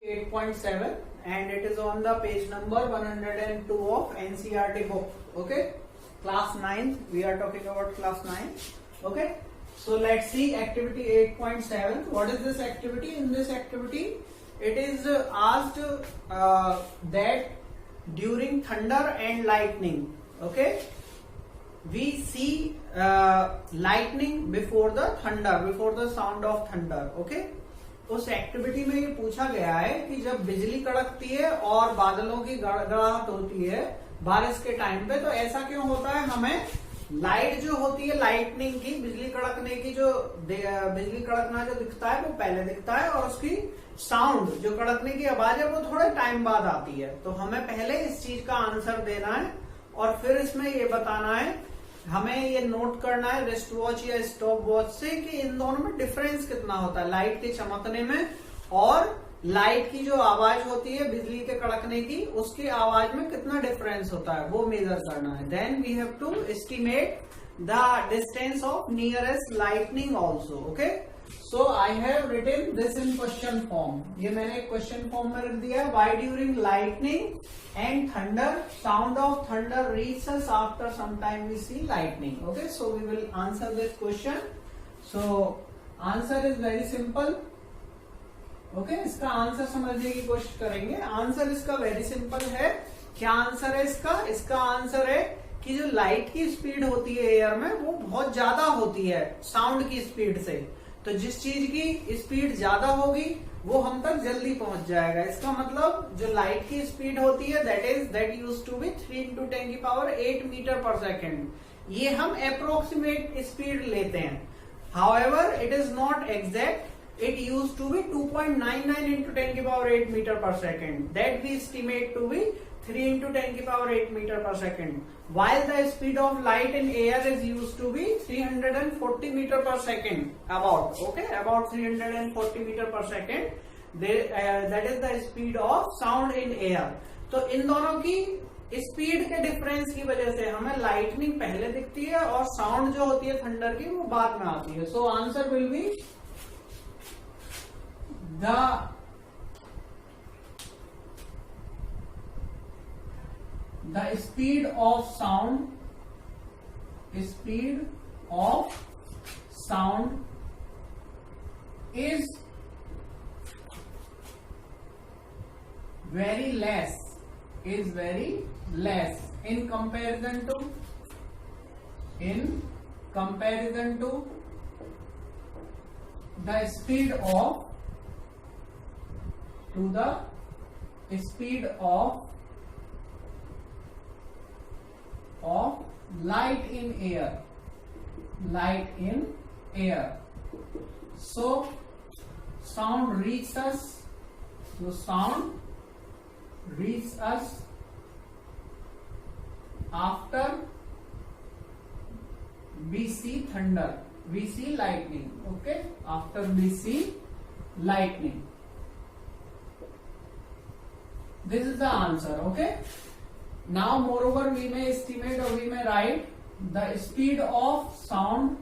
8.7 and it is on the page number 102 of NCERT book. Okay, class 9th, we are talking about class 9. Okay, so let's see activity 8.7. What is this activity? In this activity it is asked that during thunder and lightning, okay, we see lightning before the thunder, before the sound of thunder. Okay, उस activity में ये पूछा गया है कि जब बिजली कड़कती है और बादलों की गड़गड़ाहट होती है बारिश के टाइम पे, तो ऐसा क्यों होता है? हमें लाइट जो होती है, लाइटनिंग की, बिजली कड़कने की, जो बिजली कड़कना जो दिखता है वो पहले दिखता है और उसकी साउंड जो कड़कने की आवाज है वो थोड़े टाइम बाद आती है। तो हमें पहले इस चीज का आंसर देना है और फिर इसमें ये बताना है, हमें ये नोट करना है रिस्ट वॉच या स्टॉप वॉच से कि इन दोनों में डिफरेंस कितना होता है, लाइट के चमकने में और लाइट की जो आवाज होती है बिजली के कड़कने की, उसकी आवाज में कितना डिफरेंस होता है वो मेजर करना है। Then we have to estimate the distance of nearest lightning also. Okay, so I have written this in question form. ये मैंने क्वेश्चन फॉर्म में रख दिया है। Why during lightning and thunder, sound of thunder reaches us after some time we see lightning. Okay, so we will answer this question. So answer is very simple. Okay, इसका answer समझने की कोशिश करेंगे। Answer इसका very simple है। क्या answer है इसका? इसका आंसर है कि जो लाइट की स्पीड होती है एयर में वो बहुत ज्यादा होती है साउंड की स्पीड से। तो जिस चीज की स्पीड ज्यादा होगी वो हम तक जल्दी पहुंच जाएगा। इसका मतलब जो लाइट की स्पीड होती है that used to be 3 × 10⁸ meter पर सेकेंड। ये हम अप्रोक्सीमेट स्पीड लेते हैं। However it is not exact, it used to be 2.99 × 10⁸ meter पर second, that we estimate to be 3 × 10⁸ meter पर second, while the speed of light in air is used to be 340 meter per second, about 340 meter per second. That is the speed of sound in air. तो इन दोनों की speed के difference की वजह से हमें lightning पहले दिखती है और साउंड जो होती है थंडर की वो बाद में आती है। So answer will be the speed of sound is very less in comparison to the speed of light in air. So sound reaches us after we see thunder, we see lightning. Okay, after we see lightning, this is the answer. Okay, now moreover we may estimate or we may write the speed of sound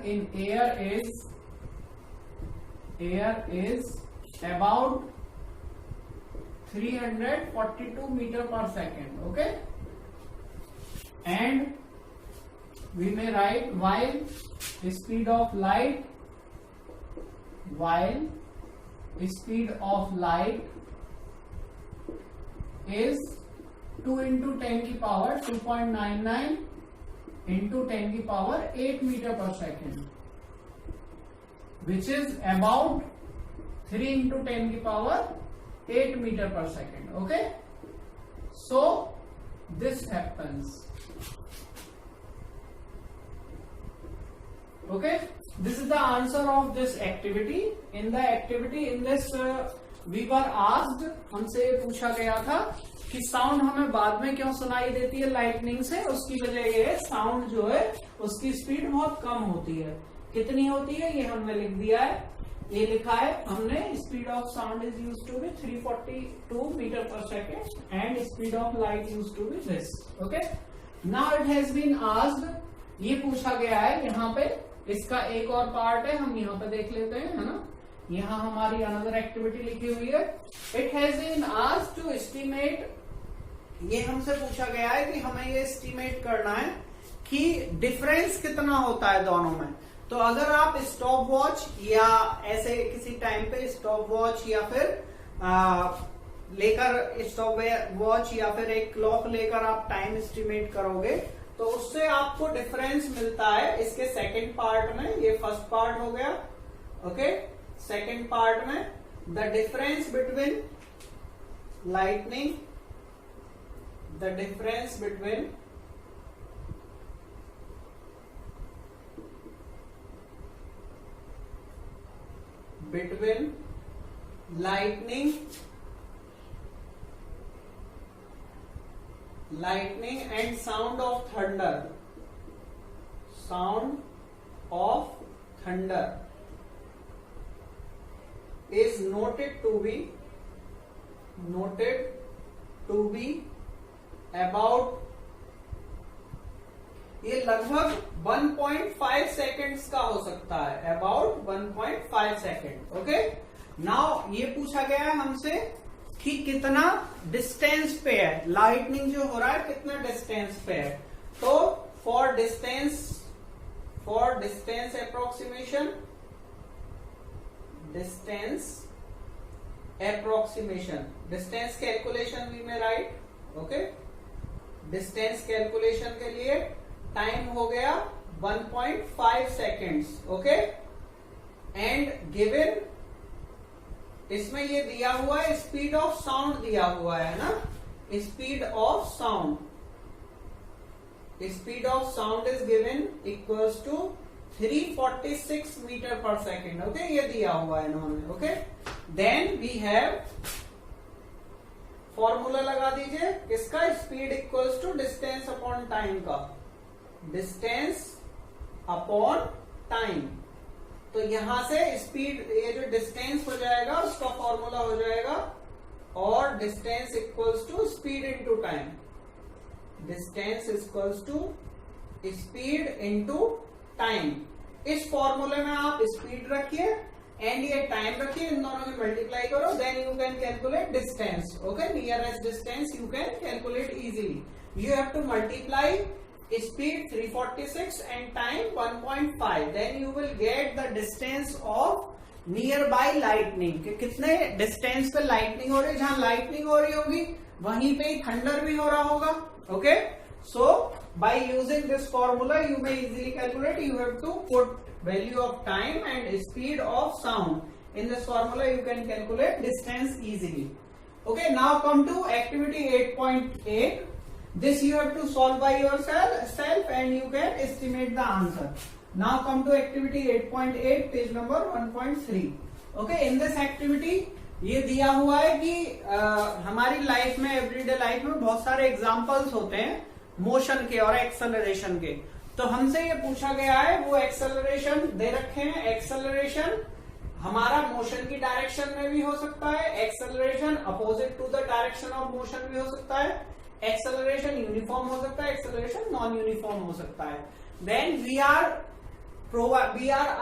in air is about 342 meter per second. Okay, and we may write while speed of light is 2 × 10⁸ 2.99 × 10⁸ meter per second, which is about 3 × 10⁸ meter per second. Okay, so this happens. Okay, this is the answer of this activity. In the activity, in this we were asked, हमसे पूछा गया था कि sound हमें बाद में क्यों सुनाई देती है लाइटनिंग से। उसकी वजह ये है, साउंड जो है उसकी स्पीड बहुत कम होती है। कितनी होती है ये हमने लिख दिया है, ये लिखा है हमने, speed of sound is used to be 342 meter पर second and speed of light used to be this. Okay, now it has been asked, ये पूछा गया है यहाँ पे इसका एक और पार्ट है, हम यहाँ पे देख लेते हैं, है ना। यहाँ हमारी अनदर एक्टिविटी लिखी हुई है, it has been asked to estimate, ये हमसे पूछा गया है कि हमें ये एस्टिमेट करना है कि डिफरेंस कितना होता है दोनों में। तो अगर आप स्टॉप वॉच या ऐसे किसी टाइम पे स्टॉप वॉच या फिर लेकर स्टॉप वॉच या फिर एक क्लॉक लेकर आप टाइम एस्टिमेट करोगे तो उससे आपको डिफरेंस मिलता है इसके सेकंड पार्ट में। ये फर्स्ट पार्ट हो गया, ओके। सेकंड पार्ट में the difference between lightning, the difference between lightning and sound of thunder, is noted to be about, ये लगभग 1.5 सेकेंड्स का हो सकता है, अबाउट 1.5 सेकेंड, ओके। नाउ ये पूछा गया है हमसे कि कितना डिस्टेंस पे है, लाइटनिंग जो हो रहा है कितना डिस्टेंस पे है। तो for distance approximation, distance calculation we में राइट, ओके। डिस्टेंस कैलकुलेशन के लिए टाइम हो गया 1.5 सेकेंड्स, ओके। एंड गिवन, इसमें ये दिया हुआ है स्पीड ऑफ साउंड दिया हुआ है ना, speed of sound is given equals to 346 metre पर सेकेंड, ओके। ये दिया हुआ है इन्होंने, okay. Then we have, formula लगा दीजिए किसका, speed equals to distance upon time का, डिस्टेंस अपॉन टाइम। तो यहां से स्पीड, ये जो डिस्टेंस हो जाएगा उसका फॉर्मूला हो जाएगा, और distance equals to speed into time, distance equals to speed into time. इस फॉर्मूले में आप स्पीड रखिए एंड ये टाइम रखिए, इन दोनों में मल्टीप्लाई करो, then you can calculate distance, okay. Nearest distance you can calculate easily. You have to multiply speed 346 and time 1.5, then you will get the distance of nearby lightning, कि कितने distance पे lightning हो रही है। जहां lightning हो रही होगी वहीं पे थंडर भी हो रहा होगा, okay. So by using this formula you may easily calculate, you have to put value of time and speed of sound in this formula, you can calculate distance easily, okay. Now come to activity 8.8. This you have to solve by yourself and you can estimate the answer. Now come to activity 8.8, page number 1.3. Okay, in this activity ये दिया हुआ है कि हमारी life में, everyday life में बहुत सारे एग्जांपल्स होते हैं मोशन के और एक्सेलरेशन के। तो हमसे ये पूछा गया है, वो एक्सेलरेशन दे रखे हैं। एक्सेलरेशन हमारा मोशन की डायरेक्शन में भी हो सकता है, acceleration opposite to the direction of motion भी हो सकता है, एक्सेलरेशन यूनिफॉर्म हो सकता है, एक्सेलरेशन नॉन यूनिफॉर्म हो सकता है। Then we are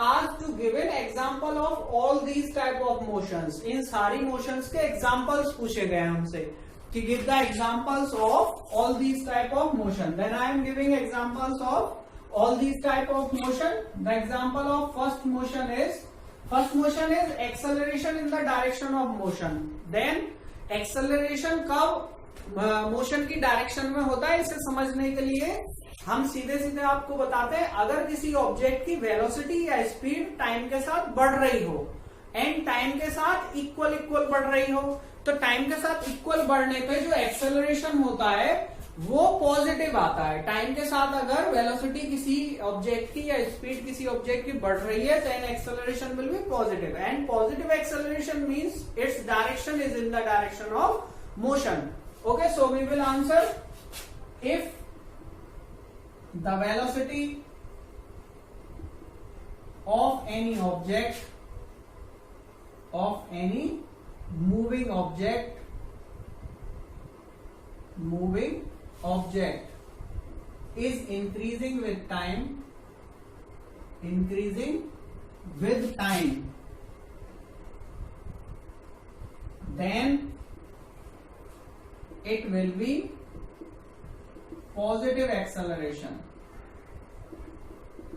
asked to give an example of all these type of motions. इन सारी मोशंस के एग्जांपल्स पूछे गए हमसे कि give the examples of all these type of motion. Then I am giving examples of all these type of motion. The example of first motion is acceleration in the direction of motion. Then acceleration कब motion की direction में होता है, इसे समझने के लिए हम सीधे सीधे आपको बताते हैं, अगर किसी ऑब्जेक्ट की वेलोसिटी या स्पीड टाइम के साथ बढ़ रही हो एंड टाइम के साथ इक्वल बढ़ रही हो, तो टाइम के साथ इक्वल बढ़ने पे जो एक्सेलरेशन होता है वो पॉजिटिव आता है। टाइम के साथ अगर वेलोसिटी किसी ऑब्जेक्ट की या स्पीड किसी ऑब्जेक्ट की बढ़ रही है, then acceleration will be positive, and positive acceleration means its direction is in the direction of motion. Okay, so we will answer if the velocity of any object, of any moving object is increasing with time, increasing with time, then it will be positive acceleration.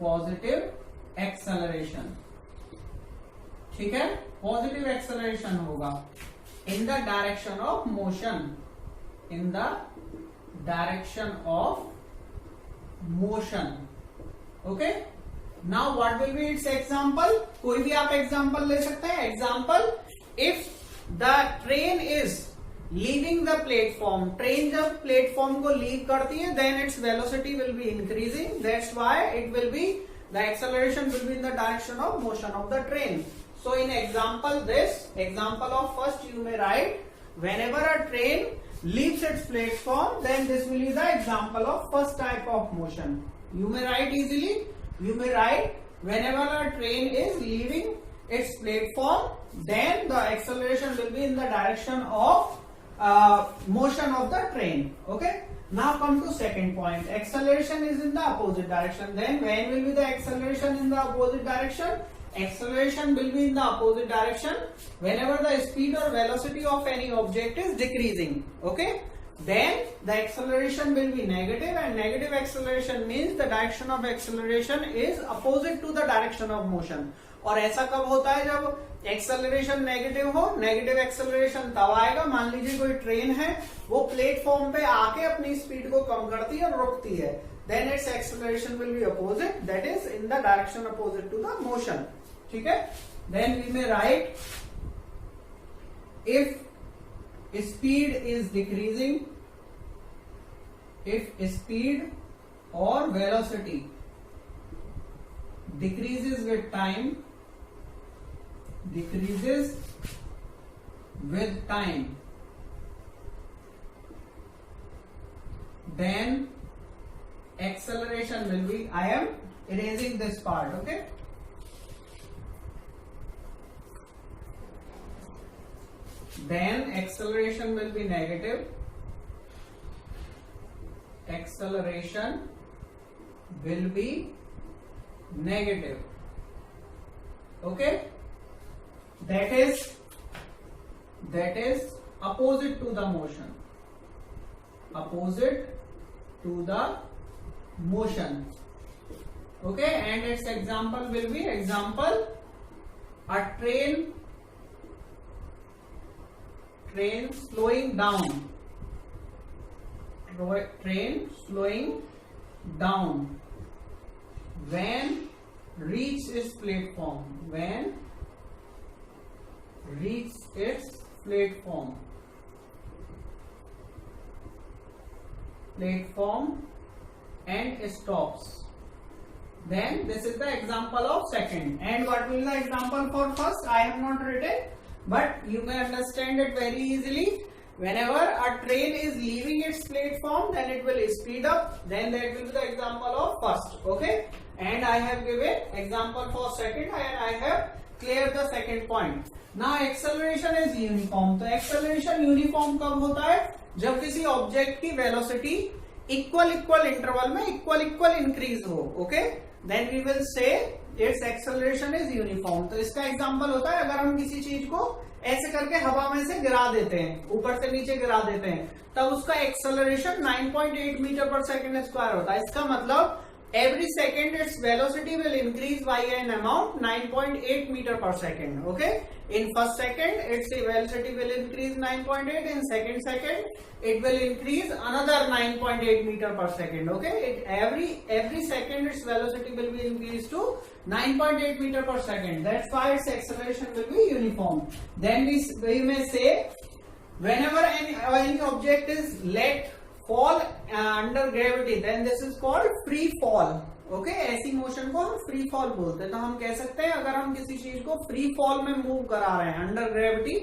Positive acceleration. ठीक है, positive acceleration होगा in the direction of motion. In the direction of motion. Okay, now what will be its example. कोई भी आप example ले सकते हैं. Example, if the train is leaving the platform. Train जब प्लेटफॉर्म को लीव करती है, then its velocity will be increasing. That's why it will be, the acceleration will be in the direction of motion of the train. So in example, this example of first, you may write, whenever a train leaves its platform, then this will be the example of first type of motion. You may write easily. You may write, whenever a train is leaving its platform, then the acceleration will be in the direction of motion of the train. Okay. Now come to second point. Acceleration is in the opposite direction. Then when will be the acceleration in the opposite direction? Acceleration will be in the opposite direction whenever the speed or velocity of any object is decreasing. Okay. Then the acceleration will be negative, and negative acceleration means the direction of acceleration is opposite to the direction of motion. और ऐसा कब होता है जब acceleration negative हो. Negative acceleration तब आएगा, मान लीजिए कोई ट्रेन है, वो प्लेटफॉर्म पे आके अपनी स्पीड को कम करती है और रुकती है. Then its acceleration will be opposite, that is in the direction opposite to the motion. ठीक है. Then we may write, if speed is decreasing, if speed और velocity decreases with time, decreases with time, then acceleration will be, I am erasing this part. Okay, then acceleration will be negative. Acceleration will be negative. Okay, that is opposite to the motion. Opposite to the motion. Okay, and its example will be, example, a train slowing down. Train slowing down when reach its platform. When reach its platform and stops. Then this is the example of second. And what will be the example for first? I have not written, but you may understand it very easily. Whenever a train is leaving its platform, then it will speed up. Then that will be the example of first. Okay. And I have given example for second, and I have cleared the second point. Now acceleration is uniform. तो acceleration uniform कब होता है? जब किसी object की velocity equal interval में equal increase हो. Okay, then we will say its acceleration is uniform. तो इसका एग्जांपल होता है, अगर हम किसी चीज को ऐसे करके हवा में से गिरा देते हैं, ऊपर से नीचे गिरा देते हैं, तब उसका एक्सेलरेशन 9.8 मीटर पर सेकेंड स्क्वायर होता है. इसका मतलब every second its velocity will increase by an amount 9.8 meter per second. Okay, in first second its velocity will increase 9.8, in second it will increase another 9.8 meter per second. Okay, every second its velocity will be increased to 9.8 meter per second. That's why its acceleration will be uniform. Then we may say, whenever any object is let fall under gravity, then this is called free fall. Okay, ऐसी motion को हम free fall बोलते हैं. तो हम कह सकते हैं, अगर हम किसी चीज को फ्री फॉल में मूव करा रहे हैं under gravity,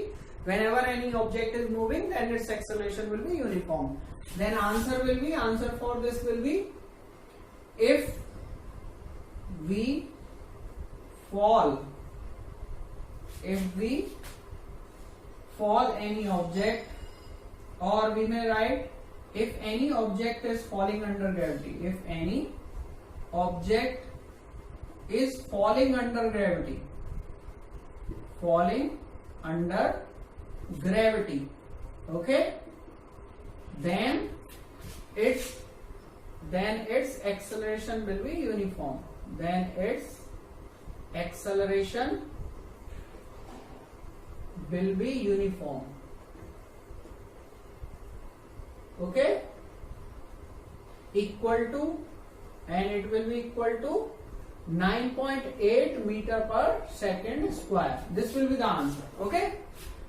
whenever any object is moving, then its acceleration will be uniform. Then answer for this will be, if we fall any object, or we may write, if any object is falling under gravity, if any object is falling under gravity. Falling under gravity. Okay? Then its acceleration will be uniform. Then its acceleration will be uniform. Okay? Equal to, and it will be equal to 9.8 meter per second square. This will be the answer. Okay?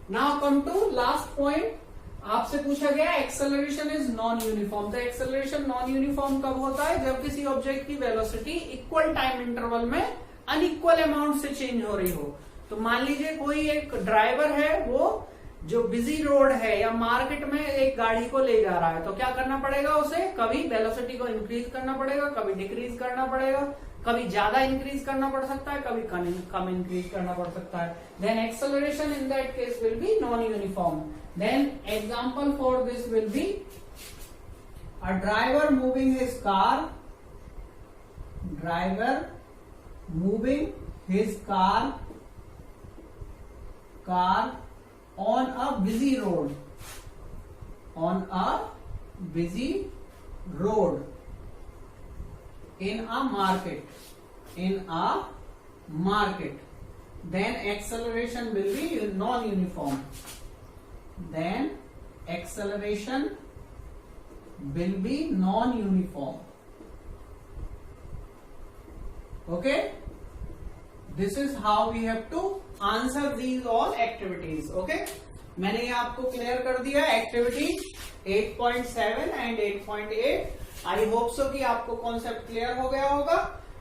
Now come to last point. आपसे पूछा गया acceleration is non uniform. तो acceleration non uniform कब होता है? जब किसी object की वेलोसिटी इक्वल टाइम इंटरवल में अनइक्वल अमाउंट से चेंज हो रही हो। तो मान लीजिए कोई एक ड्राइवर है, वो जो बिजी रोड है या मार्केट में एक गाड़ी को ले जा रहा है, तो क्या करना पड़ेगा उसे? कभी वेलोसिटी को इंक्रीज करना पड़ेगा, कभी डिक्रीज करना पड़ेगा, कभी ज्यादा इंक्रीज करना पड़ सकता है, कभी कम इंक्रीज करना पड़ सकता है। Then acceleration in that case will be non uniform. Then example for this will be a driver moving his car on a busy road in a market. Then acceleration will be non-uniform. Then acceleration will be non-uniform. Okay? This is how we have to answer these all activities. Okay? मैंने ये आपको clear कर दिया activity 8.7 and 8.8। I hope so कि आपको concept clear हो गया होगा।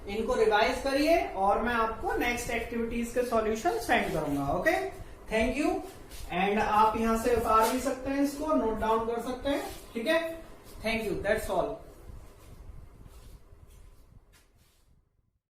इनको रिवाइज करिए और मैं आपको नेक्स्ट एक्टिविटीज के सॉल्यूशन सेंड करूंगा। Okay, thank you. एंड आप यहां से उतार भी सकते हैं, इसको नोट डाउन कर सकते हैं। ठीक है, थैंक यू, दैट्स ऑल।